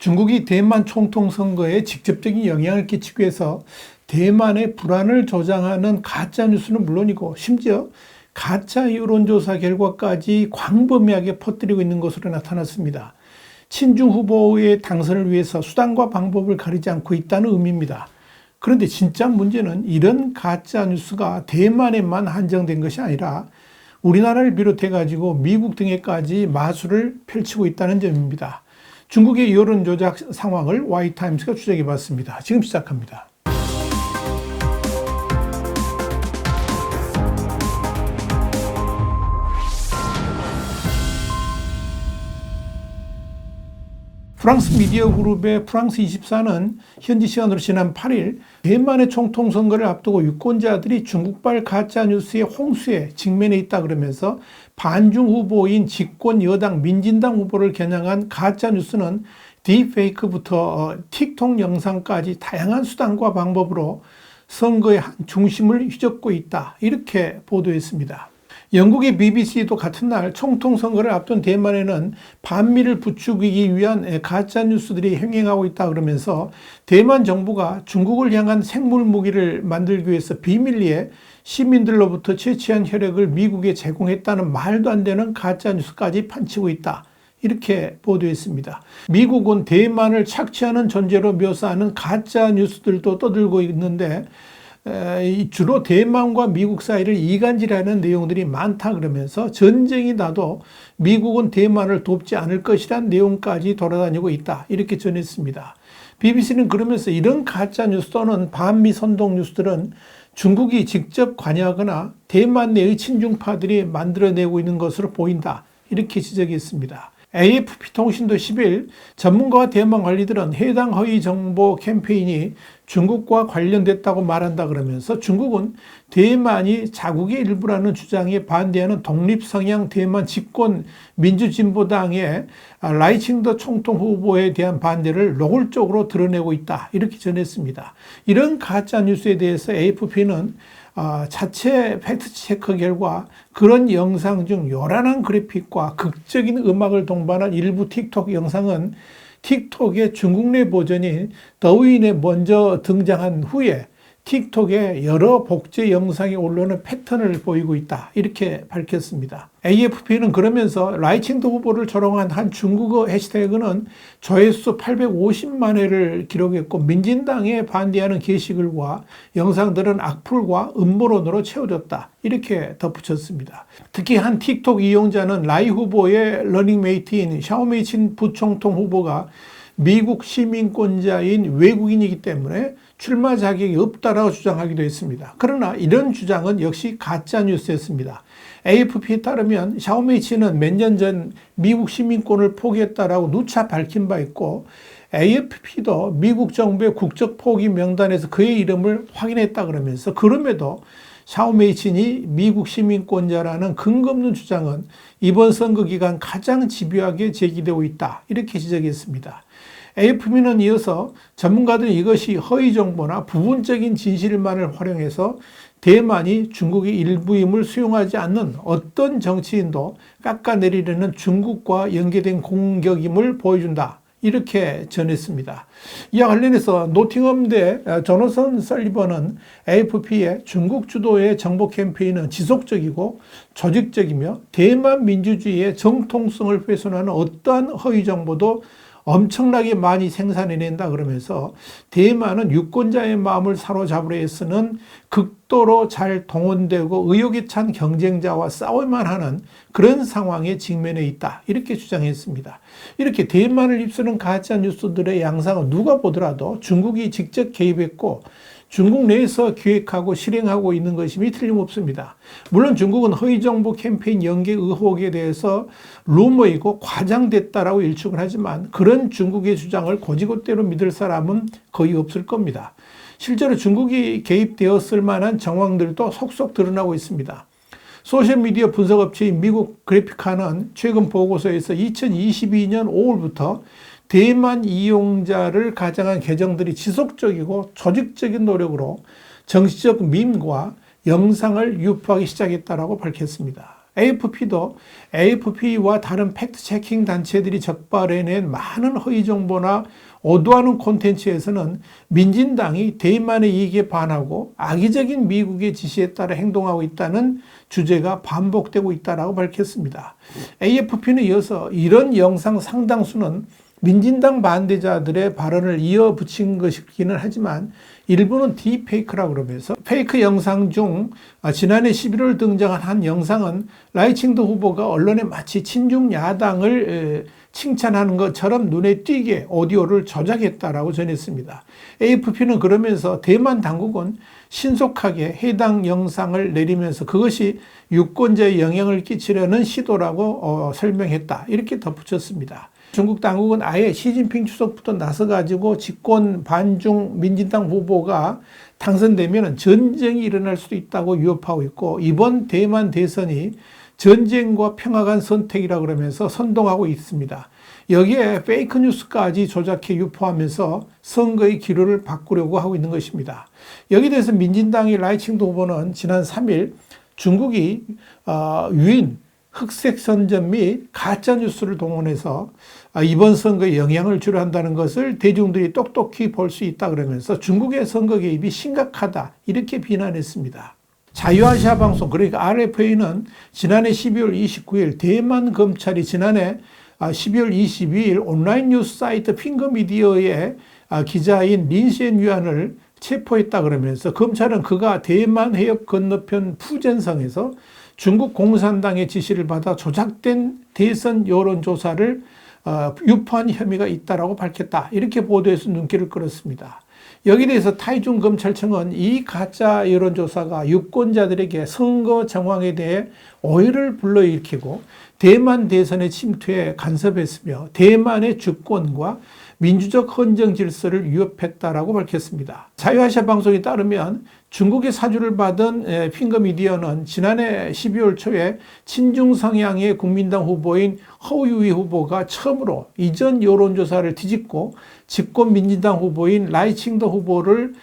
중국이 대만 총통 선거에 직접적인 영향을 끼치기 위해서 대만의 불안을 조장하는 가짜 뉴스는 물론이고 심지어 가짜 여론조사 결과까지 광범위하게 퍼뜨리고 있는 것으로 나타났습니다. 친중 후보의 당선을 위해서 수단과 방법을 가리지 않고 있다는 의미입니다. 그런데 진짜 문제는 이런 가짜 뉴스가 대만에만 한정된 것이 아니라 우리나라를 비롯해 가지고 미국 등에까지 마술을 펼치고 있다는 점입니다. 중국의 여론 조작 상황을 Y타임스가 추적해 봤습니다. 지금 시작합니다. 프랑스 미디어 그룹의 프랑스 24는 현지 시간으로 지난 8일 대만의 총통 선거를 앞두고 유권자들이 중국발 가짜 뉴스의 홍수에 직면해 있다 그러면서 반중 후보인 집권 여당 민진당 후보를 겨냥한 가짜 뉴스는 딥페이크부터 틱톡 영상까지 다양한 수단과 방법으로 선거의 한 중심을 휘젓고 있다, 이렇게 보도했습니다. 영국의 BBC도 같은 날 총통 선거를 앞둔 대만에는 반미를 부추기기 위한 가짜 뉴스들이 횡행하고 있다 그러면서 대만 정부가 중국을 향한 생물 무기를 만들기 위해서 비밀리에 시민들로부터 채취한 혈액을 미국에 제공했다는 말도 안 되는 가짜 뉴스까지 판치고 있다, 이렇게 보도했습니다. 미국은 대만을 착취하는 존재로 묘사하는 가짜 뉴스들도 떠들고 있는데 주로 대만과 미국 사이를 이간질하는 내용들이 많다 그러면서 전쟁이 나도 미국은 대만을 돕지 않을 것이란 내용까지 돌아다니고 있다, 이렇게 전했습니다. BBC는 그러면서 이런 가짜 뉴스 또는 반미 선동 뉴스들은 중국이 직접 관여하거나 대만 내의 친중파들이 만들어내고 있는 것으로 보인다, 이렇게 지적했습니다. AFP 통신도 10일 전문가와 대만 관리들은 해당 허위 정보 캠페인이 중국과 관련됐다고 말한다 그러면서 중국은 대만이 자국의 일부라는 주장에 반대하는 독립성향 대만 집권 민주진보당의 라이칭더 총통 후보에 대한 반대를 노골적으로 드러내고 있다, 이렇게 전했습니다. 이런 가짜 뉴스에 대해서 AFP는 자체 팩트체크 결과 그런 영상 중 요란한 그래픽과 극적인 음악을 동반한 일부 틱톡 영상은 틱톡의 중국 내 버전인 더윈에 먼저 등장한 후에 틱톡에 여러 복제 영상이 올라오는 패턴을 보이고 있다, 이렇게 밝혔습니다. AFP는 그러면서 라이칭더 후보를 조롱한 한 중국어 해시태그는 조회수 850만 회를 기록했고 민진당에 반대하는 게시글과 영상들은 악플과 음모론으로 채워졌다, 이렇게 덧붙였습니다. 특히 한 틱톡 이용자는 라이 후보의 러닝메이트인 샤오메이친 부총통 후보가 미국 시민권자인 외국인이기 때문에 출마 자격이 없다라고 주장하기도 했습니다. 그러나 이런 주장은 역시 가짜 뉴스였습니다. AFP에 따르면 샤오메이치는 몇 년 전 미국 시민권을 포기했다라고 누차 밝힌 바 있고 AFP도 미국 정부의 국적 포기 명단에서 그의 이름을 확인했다 그러면서 그럼에도 샤오메이친이 미국 시민권자라는 근거 없는 주장은 이번 선거 기간 가장 집요하게 제기되고 있다, 이렇게 지적했습니다. AFP는 이어서 전문가들은 이것이 허위 정보나 부분적인 진실만을 활용해서 대만이 중국의 일부임을 수용하지 않는 어떤 정치인도 깎아내리려는 중국과 연계된 공격임을 보여준다, 이렇게 전했습니다. 이와 관련해서 노팅엄대 조너선 설리번은 AFP의 중국 주도의 정보 캠페인은 지속적이고 조직적이며 대만 민주주의의 정통성을 훼손하는 어떠한 허위 정보도 엄청나게 많이 생산해낸다 그러면서 대만은 유권자의 마음을 사로잡으려 애쓰는 극도로 잘 동원되고 의욕에 찬 경쟁자와 싸워야만 하는 그런 상황에 직면해 있다, 이렇게 주장했습니다. 이렇게 대만을 휩쓰는 가짜 뉴스들의 양상을 누가 보더라도 중국이 직접 개입했고 중국 내에서 기획하고 실행하고 있는 것임이 틀림없습니다. 물론 중국은 허위 정보 캠페인 연계 의혹에 대해서 루머이고 과장됐다라고 일축을 하지만 그런 중국의 주장을 곧이곧대로 믿을 사람은 거의 없을 겁니다. 실제로 중국이 개입되었을 만한 정황들도 속속 드러나고 있습니다. 소셜미디어 분석업체인 미국 그래피카는 최근 보고서에서 2022년 5월부터 대만 이용자를 가장한 계정들이 지속적이고 조직적인 노력으로 정치적 밈과 영상을 유포하기 시작했다고 밝혔습니다. AFP도 AFP와 다른 팩트체킹 단체들이 적발해낸 많은 허위 정보나 오도하는 콘텐츠에서는 민진당이 대만의 이익에 반하고 악의적인 미국의 지시에 따라 행동하고 있다는 주제가 반복되고 있다고 밝혔습니다. AFP는 이어서 이런 영상 상당수는 민진당 반대자들의 발언을 이어붙인 것이기는 하지만 일부는 딥페이크라고 그러면서 페이크 영상 중 지난해 11월 등장한 한 영상은 라이칭더 후보가 언론에 마치 친중 야당을 칭찬하는 것처럼 눈에 띄게 오디오를 조작했다라고 전했습니다. AFP는 그러면서 대만 당국은 신속하게 해당 영상을 내리면서 그것이 유권자에 영향을 끼치려는 시도라고 설명했다. 이렇게 덧붙였습니다. 중국 당국은 아예 시진핑 주석부터 나서가지고 집권 반중 민진당 후보가 당선되면 전쟁이 일어날 수도 있다고 위협하고 있고 이번 대만 대선이 전쟁과 평화 간 선택이라고 그러면서 선동하고 있습니다. 여기에 페이크 뉴스까지 조작해 유포하면서 선거의 기류를 바꾸려고 하고 있는 것입니다. 여기에 대해서 민진당의 라이칭도 후보는 지난 3일 중국이 유인, 흑색 선전 및 가짜뉴스를 동원해서 이번 선거에 영향을 주려 한다는 것을 대중들이 똑똑히 볼 수 있다 그러면서 중국의 선거 개입이 심각하다 이렇게 비난했습니다. 자유아시아 방송 그러니까 RFA는 지난해 12월 29일 대만 검찰이 지난해 12월 22일 온라인 뉴스 사이트 핑거미디어의 기자인 린시엔 유안을 체포했다 그러면서 검찰은 그가 대만 해협 건너편 푸젠성에서 중국 공산당의 지시를 받아 조작된 대선 여론조사를 유포한 혐의가 있다라고 밝혔다. 이렇게 보도해서 눈길을 끌었습니다. 여기에 대해서 타이중 검찰청은 이 가짜 여론조사가 유권자들에게 선거 정황에 대해 오해를 불러일으키고 대만 대선의 침투에 간섭했으며 대만의 주권과 민주적 헌정 질서를 위협했다라고 밝혔습니다. 자유아시아 방송에 따르면 중국의 사주를 받은 핑거미디어는 지난해 12월 초에 친중 성향의 국민당 후보인 허우유이 후보가 처음으로 이전 여론조사를 뒤집고 집권 민진당 후보인 라이칭더 후보를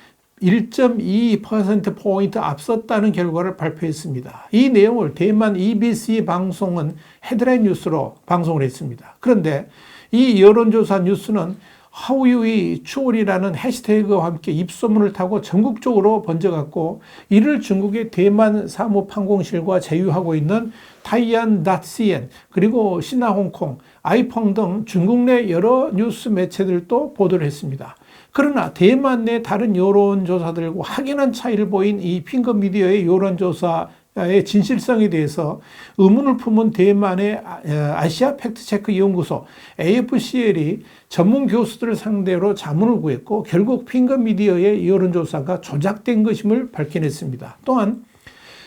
1.2%포인트 앞섰다는 결과를 발표했습니다. 이 내용을 대만 EBC 방송은 헤드라인 뉴스로 방송을 했습니다. 그런데 이 여론조사 뉴스는 하우유이 추월이라는 해시태그와 함께 입소문을 타고 전국적으로 번져갔고 이를 중국의 대만 사무판공실과 제휴하고 있는 타이안.cn 그리고 신화홍콩, 아이펑 등 중국 내 여러 뉴스 매체들도 보도를 했습니다. 그러나 대만 내 다른 여론조사들과 확연한 차이를 보인 이 핑거미디어의 여론조사의 진실성에 대해서 의문을 품은 대만의 아시아 팩트체크 연구소 AFCL이 전문 교수들을 상대로 자문을 구했고 결국 핑거미디어의 여론조사가 조작된 것임을 밝혀냈습니다. 또한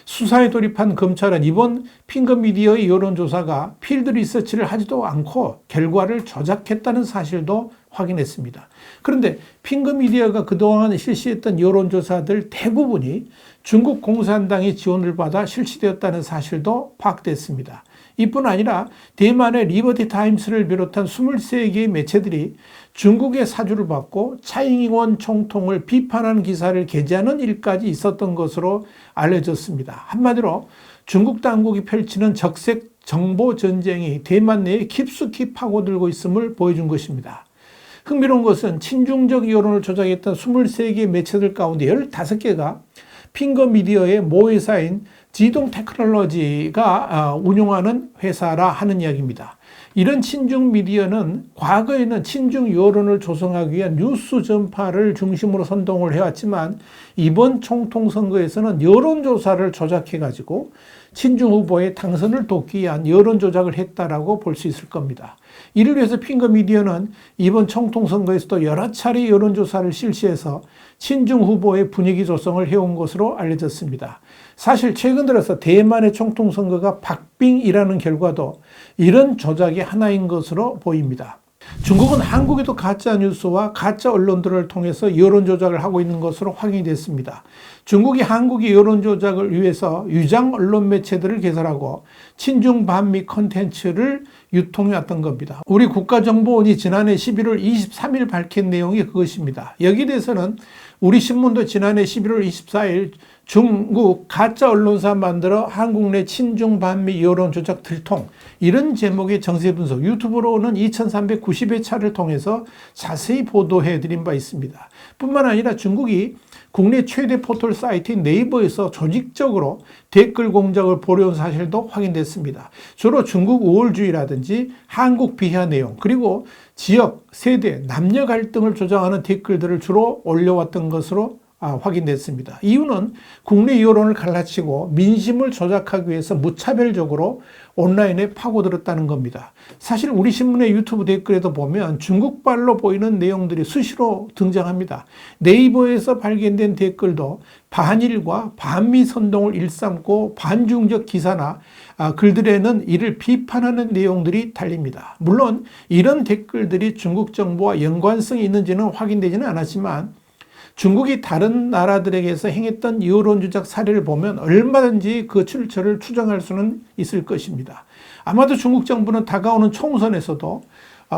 수사에 돌입한 검찰은 이번 핑거미디어의 여론조사가 필드 리서치를 하지도 않고 결과를 조작했다는 사실도 확인했습니다. 그런데 핑거미디어가 그동안 실시했던 여론조사들 대부분이 중국 공산당의 지원을 받아 실시되었다는 사실도 파악됐습니다. 이뿐 아니라 대만의 리버티 타임스를 비롯한 23개의 매체들이 중국의 사주를 받고 차잉원 총통을 비판하는 기사를 게재하는 일까지 있었던 것으로 알려졌습니다. 한마디로 중국 당국이 펼치는 적색 정보 전쟁이 대만 내에 깊숙이 파고들고 있음을 보여준 것입니다. 흥미로운 것은 친중적 여론을 조작했던 23개 매체들 가운데 15개가 핑거미디어의 모회사인 지동 테크놀로지가 운영하는 회사라 하는 이야기입니다. 이런 친중 미디어는 과거에는 친중 여론을 조성하기 위한 뉴스 전파를 중심으로 선동을 해왔지만 이번 총통 선거에서는 여론조사를 조작해가지고 친중 후보의 당선을 돕기 위한 여론 조작을 했다라고 볼 수 있을 겁니다. 이를 위해서 핑거미디어는 이번 총통 선거에서도 여러 차례 여론조사를 실시해서 친중 후보의 분위기 조성을 해온 것으로 알려졌습니다. 사실 최근 들어서 대만의 총통 선거가 박빙이라는 결과도 이런 조작의 하나인 것으로 보입니다. 중국은 한국에도 가짜 뉴스와 가짜 언론들을 통해서 여론 조작을 하고 있는 것으로 확인이 됐습니다. 중국이 한국의 여론 조작을 위해서 유장 언론 매체들을 개설하고 친중 반미 콘텐츠를 유통해왔던 겁니다. 우리 국가정보원이 지난해 11월 23일 밝힌 내용이 그것입니다. 여기에 대해서는 우리 신문도 지난해 11월 24일 중국 가짜 언론사 만들어 한국 내 친중 반미 여론 조작 들통, 이런 제목의 정세 분석 유튜브로는 2390회 차를 통해서 자세히 보도해드린 바 있습니다. 뿐만 아니라 중국이 국내 최대 포털 사이트인 네이버에서 조직적으로 댓글 공작을 벌여온 사실도 확인됐습니다. 주로 중국 우월주의라든지 한국 비하 내용, 그리고 지역, 세대, 남녀 갈등을 조장하는 댓글들을 주로 올려왔던 것으로 확인됐습니다. 이유는 국내 여론을 갈라치고 민심을 조작하기 위해서 무차별적으로 온라인에 파고들었다는 겁니다. 사실 우리 신문의 유튜브 댓글에도 보면 중국발로 보이는 내용들이 수시로 등장합니다. 네이버에서 발견된 댓글도 반일과 반미 선동을 일삼고 반중적 기사나 글들에는 이를 비판하는 내용들이 달립니다. 물론 이런 댓글들이 중국 정부와 연관성이 있는지는 확인되지는 않았지만 중국이 다른 나라들에게서 행했던 여론조작 사례를 보면 얼마든지 그 출처를 추정할 수는 있을 것입니다. 아마도 중국 정부는 다가오는 총선에서도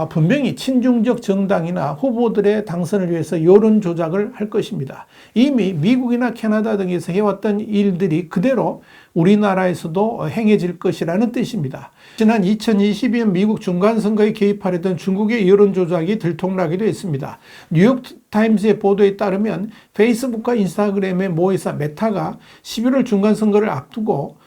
분명히 친중적 정당이나 후보들의 당선을 위해서 여론 조작을 할 것입니다. 이미 미국이나 캐나다 등에서 해왔던 일들이 그대로 우리나라에서도 행해질 것이라는 뜻입니다. 지난 2022년 미국 중간선거에 개입하려던 중국의 여론 조작이 들통나기도 했습니다. 뉴욕타임스의 보도에 따르면 페이스북과 인스타그램의 모회사 메타가 11월 중간선거를 앞두고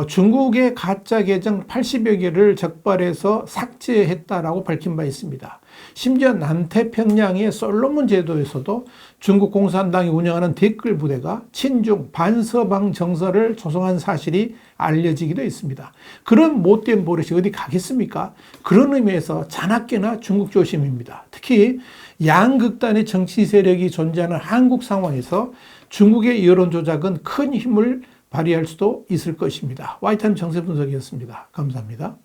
중국의 가짜 계정 80여 개를 적발해서 삭제했다라고 밝힌 바 있습니다. 심지어 남태평양의 솔로몬 제도에서도 중국 공산당이 운영하는 댓글 부대가 친중 반서방 정서를 조성한 사실이 알려지기도 했습니다. 그런 못된 버릇이 어디 가겠습니까? 그런 의미에서 자나깨나 중국 조심입니다. 특히 양극단의 정치 세력이 존재하는 한국 상황에서 중국의 여론 조작은 큰 힘을 발휘할 수도 있을 것입니다. 와이타임 정세 분석이었습니다. 감사합니다.